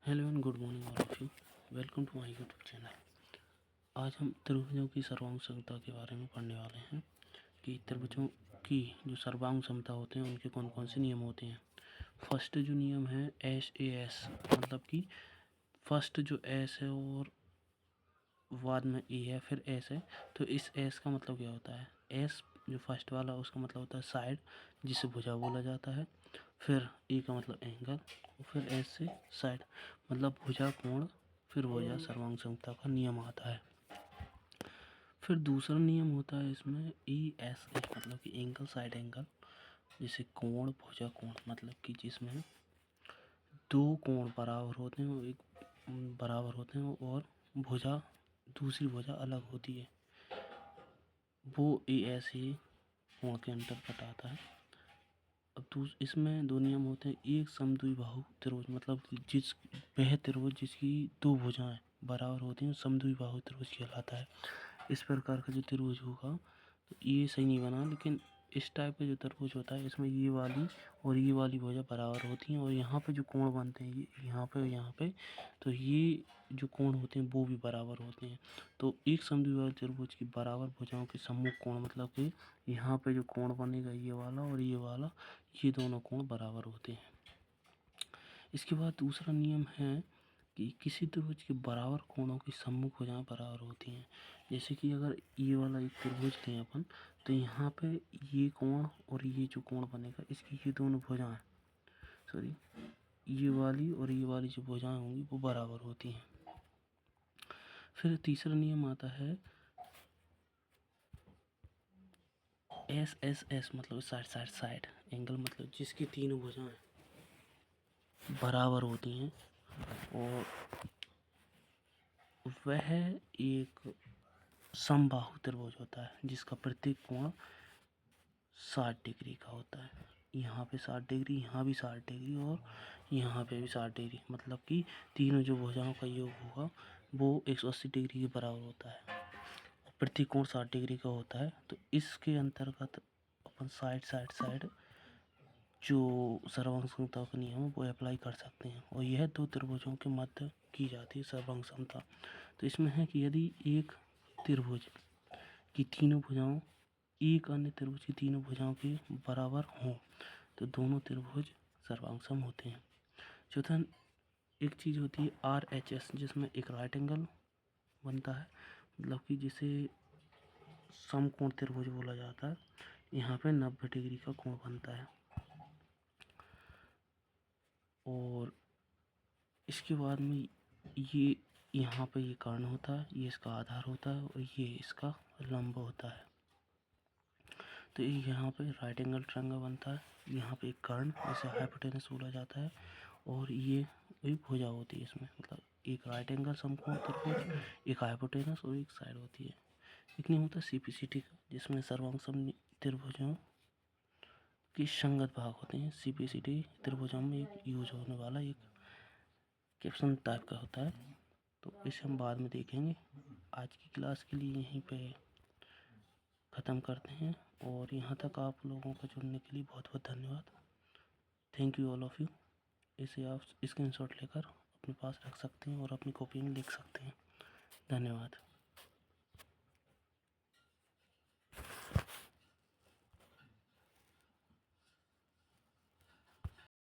Hello and good morning all of you. Welcome to my YouTube channel. आज हम त्रिभुजों की सर्वांग क्षमता के बारे में पढ़ने वाले हैं कि त्रिभुजों की जो सर्वांग क्षमता होते हैं उनके कौन कौन से नियम होते हैं। फर्स्ट जो नियम है एस मतलब कि फर्स्ट जो एस है और बाद में ए है फिर एस है, तो इस एस का मतलब क्या होता है। एस जो फर्स्ट वाला उसका मतलब होता है साइड, जिसे भुजा बोला जाता है। फिर ए का मतलब एंगल और फिर एस से साइड मतलब भुजा कोण, फिर भुजा सर्वांग क्षमता का नियम आता है। फिर दूसरा नियम होता है इसमें ई एस एच मतलब कि एंगल साइड एंगल, जैसे कोण भुजा कोण मतलब कि जिसमें दो कोण बराबर होते हैं, एक बराबर होते हैं और भुजा दूसरी भुजा अलग होती है, वो ए ऐसे कोण के अंतर्गत आता है। अब इसमें दो नियम होते हैं। एक समद्विबाहु त्रिभुज मतलब जिस वह त्रिभुज जिसकी दो भुजाएं बराबर होती हैं समद्विबाहु त्रिभुज कहलाता है। इस प्रकार का जो त्रिभुज होगा तो ये सही नहीं बना, लेकिन इस टाइप का जो त्रिभुज होता है इसमें ये वाली भुजा बराबर होती हैं और यहाँ पे जो कोण बनते हैं ये यहाँ पे तो ये जो कोण होते हैं वो भी बराबर होते हैं। तो एक समद्विबाहु त्रिभुज की बराबर भुजाओं के सम्मुख कोण मतलब कि यहाँ पे जो कोण बनेगा ये वाला और ये वाला, ये दोनों कोण बराबर होते हैं। इसके बाद दूसरा नियम है कि किसी त्रिभुज के बराबर कोणों की सम्मुख भुजाएं बराबर होती हैं। जैसे कि अगर ये वाला एक त्रिभुज लें अपन, तो यहाँ पे ये कोण और ये जो कोण बनेगा इसकी ये दोनों भुजाएं सॉरी ये वाली और ये वाली जो भुजाएं होंगी वो बराबर होती हैं। फिर तीसरा नियम आता है एस मतलब साइड एंगल मतलब जिसकी तीनों भुजाएं बराबर होती हैं और वह एक समबाहु त्रिभुज होता है जिसका प्रत्येक कोण 60 डिग्री का होता है। यहाँ पे 60 डिग्री, यहाँ भी 60 डिग्री और यहाँ पे भी 60 डिग्री मतलब कि तीनों जो भुजाओं का योग होगा वो 180 डिग्री के बराबर होता है। प्रत्येक कोण 60 डिग्री का होता है। तो इसके अंतर्गत अपन साइड जो सर्वांग क्षमता का नियम है वो अप्लाई कर सकते हैं और यह दो त्रिभुजों के मध्य की जाती है सर्वांग क्षमता। तो इसमें है कि यदि एक त्रिभुज की तीनों भुजाओं एक अन्य त्रिभुज की तीनों भुजाओं के बराबर हों तो दोनों त्रिभुज सर्वांगसम होते हैं। चौथा एक चीज़ होती है RHS जिसमें एक राइट एंगल बनता है मतलब कि जिसे समकोण त्रिभुज बोला जाता है। यहाँ पे 90 डिग्री का कोण बनता है और इसके बाद में ये यहाँ पे ये कर्ण होता है, ये इसका आधार होता है और ये इसका लंब होता है। तो यहाँ पे राइट एंगल ट्रायंगल बनता है, यहाँ पे एक कर्ण जिसे हाइपोटेनस बोला जाता है और ये एक भुजा होती है इसमें मतलब एक राइट एंगल समकोण त्रिभुज, एक हाइपोटेनस और एक साइड होती है। एक नियम होता है CPCT का जिसमें सर्वांगसम त्रिभुजों के संगत भाग होते हैं। CPCT त्रिभुजों में एक यूज होने वाला एक कैप्शन टाइप का होता है, तो इसे हम बाद में देखेंगे। आज की क्लास के लिए यहीं पे ख़त्म करते हैं और यहाँ तक आप लोगों का जुड़ने के लिए बहुत बहुत धन्यवाद। Thank you all of you. इसे आप स्क्रीनशॉट लेकर अपने पास रख सकते हैं और अपनी कॉपी में लिख सकते हैं। धन्यवाद।